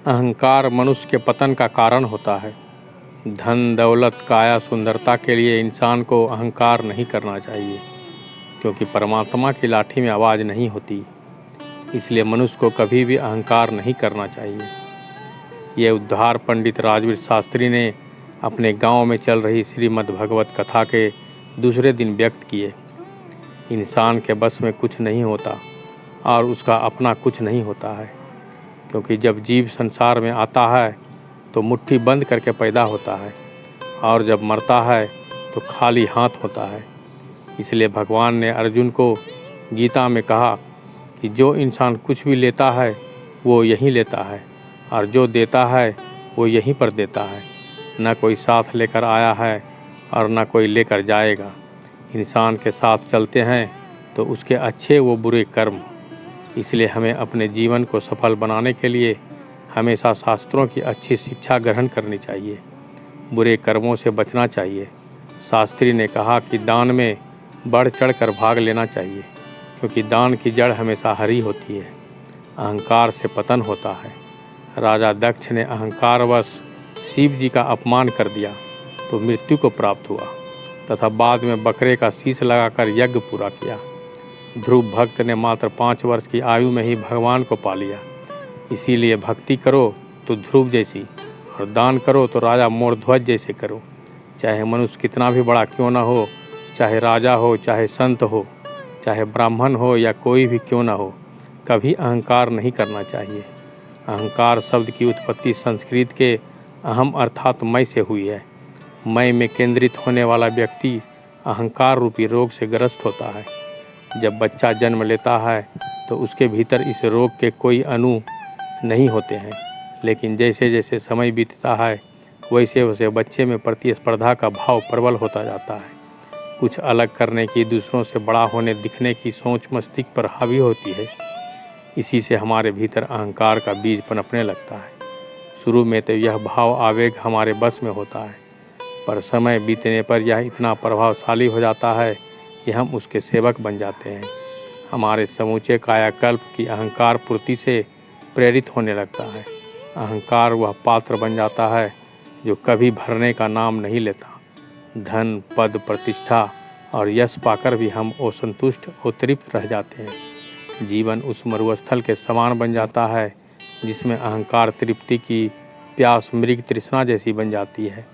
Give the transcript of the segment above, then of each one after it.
अहंकार मनुष्य के पतन का कारण होता है। धन, दौलत, काया, सुंदरता के लिए इंसान को अहंकार नहीं करना चाहिए, क्योंकि परमात्मा की लाठी में आवाज़ नहीं होती। इसलिए मनुष्य को कभी भी अहंकार नहीं करना चाहिए। ये उद्धार पंडित राजवीर शास्त्री ने अपने गांव में चल रही श्रीमद् भगवत कथा के दूसरे दिन व्यक्त किए। इंसान के बस में कुछ नहीं होता और उसका अपना कुछ नहीं होता है, क्योंकि जब जीव संसार में आता है तो मुट्ठी बंद करके पैदा होता है और जब मरता है तो खाली हाथ होता है। इसलिए भगवान ने अर्जुन को गीता में कहा कि जो इंसान कुछ भी लेता है वो यहीं लेता है और जो देता है वो यहीं पर देता है। न कोई साथ लेकर आया है और न कोई लेकर जाएगा। इंसान के साथ चलते हैं तो उसके अच्छे व बुरे कर्म। इसलिए हमें अपने जीवन को सफल बनाने के लिए हमेशा शास्त्रों की अच्छी शिक्षा ग्रहण करनी चाहिए, बुरे कर्मों से बचना चाहिए। शास्त्री ने कहा कि दान में बढ़ चढ़ कर भाग लेना चाहिए, क्योंकि दान की जड़ हमेशा हरी होती है। अहंकार से पतन होता है। राजा दक्ष ने अहंकारवश शिव जी का अपमान कर दिया तो मृत्यु को प्राप्त हुआ तथा बाद में बकरे का शीश लगाकर यज्ञ पूरा किया। ध्रुव भक्त ने मात्र 5 वर्ष की आयु में ही भगवान को पा लिया। इसीलिए भक्ति करो तो ध्रुव जैसी और दान करो तो राजा मोरध्वज जैसे करो। चाहे मनुष्य कितना भी बड़ा क्यों न हो, चाहे राजा हो, चाहे संत हो, चाहे ब्राह्मण हो या कोई भी क्यों न हो, कभी अहंकार नहीं करना चाहिए। अहंकार शब्द की उत्पत्ति संस्कृत के अहम अर्थात मैं से हुई है। मैं में केंद्रित होने वाला व्यक्ति अहंकार रूपी रोग से ग्रस्त होता है। जब बच्चा जन्म लेता है तो उसके भीतर इस रोग के कोई अणु नहीं होते हैं, लेकिन जैसे जैसे समय बीतता है वैसे वैसे बच्चे में प्रतिस्पर्धा का भाव प्रबल होता जाता है। कुछ अलग करने की, दूसरों से बड़ा होने दिखने की सोच मस्तिष्क पर हावी होती है। इसी से हमारे भीतर अहंकार का बीज पनपने लगता है। शुरू में तो यह भाव आवेग हमारे बस में होता है, पर समय बीतने पर यह इतना प्रभावशाली हो जाता है कि हम उसके सेवक बन जाते हैं। हमारे समूचे कायाकल्प की अहंकार पूर्ति से प्रेरित होने लगता है। अहंकार वह पात्र बन जाता है जो कभी भरने का नाम नहीं लेता। धन, पद, प्रतिष्ठा और यश पाकर भी हम असंतुष्ट और तृप्त रह जाते हैं। जीवन उस मरुस्थल के समान बन जाता है जिसमें अहंकार तृप्ति की प्यास मृग तृष्णा जैसी बन जाती है।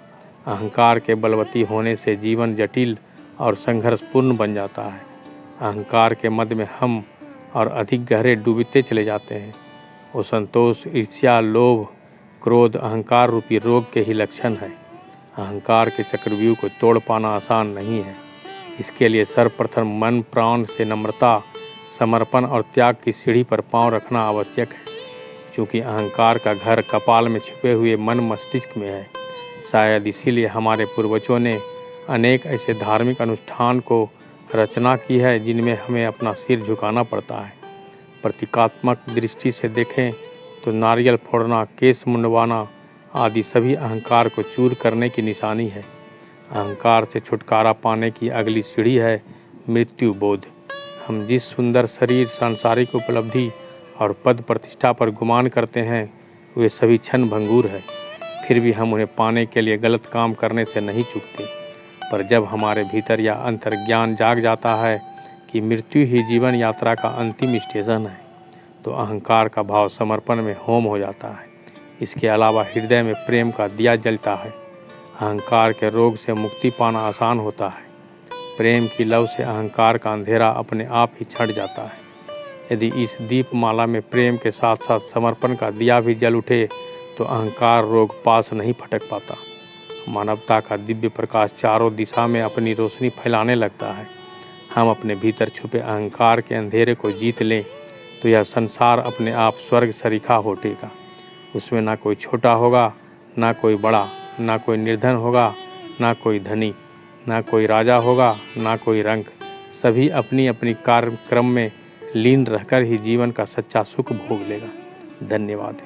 अहंकार के बलवती होने से जीवन जटिल और संघर्षपूर्ण बन जाता है। अहंकार के मद में हम और अधिक गहरे डूबते चले जाते हैं। असंतोष, ईर्ष्या, लोभ, क्रोध अहंकार रूपी रोग के ही लक्षण है। अहंकार के चक्रव्यूह को तोड़ पाना आसान नहीं है। इसके लिए सर्वप्रथम मन प्राण से नम्रता, समर्पण और त्याग की सीढ़ी पर पांव रखना आवश्यक है। क्योंकि अहंकार का घर कपाल में छिपे हुए मन मस्तिष्क में है। शायद इसीलिए हमारे पूर्वजों ने अनेक ऐसे धार्मिक अनुष्ठान को रचना की है जिनमें हमें अपना सिर झुकाना पड़ता है। प्रतीकात्मक दृष्टि से देखें तो नारियल फोड़ना, केस मुंडवाना आदि सभी अहंकार को चूर करने की निशानी है। अहंकार से छुटकारा पाने की अगली सीढ़ी है मृत्यु बोध। हम जिस सुंदर शरीर, सांसारिक उपलब्धि और पद प्रतिष्ठा पर गुमान करते हैं वे सभी क्षण भंगुर है। फिर भी हम उन्हें पाने के लिए गलत काम करने से नहीं चूकते। पर जब हमारे भीतर यह अंतर्ज्ञान जाग जाता है कि मृत्यु ही जीवन यात्रा का अंतिम स्टेशन है, तो अहंकार का भाव समर्पण में होम हो जाता है। इसके अलावा हृदय में प्रेम का दिया जलता है। अहंकार के रोग से मुक्ति पाना आसान होता है। प्रेम की लौ से अहंकार का अंधेरा अपने आप ही छट जाता है। यदि इस दीपमाला में प्रेम के साथ साथ समर्पण का दिया भी जल उठे तो अहंकार रोग पास नहीं फटक पाता। मानवता का दिव्य प्रकाश चारों दिशा में अपनी रोशनी फैलाने लगता है। हम अपने भीतर छुपे अहंकार के अंधेरे को जीत लें तो यह संसार अपने आप स्वर्ग सरीखा हो उठेगा। उसमें ना कोई छोटा होगा, ना कोई बड़ा, ना कोई निर्धन होगा, ना कोई धनी, ना कोई राजा होगा, ना कोई रंक। सभी अपनी अपनी कार्यक्रम में लीन रहकर ही जीवन का सच्चा सुख भोग लेगा। धन्यवाद।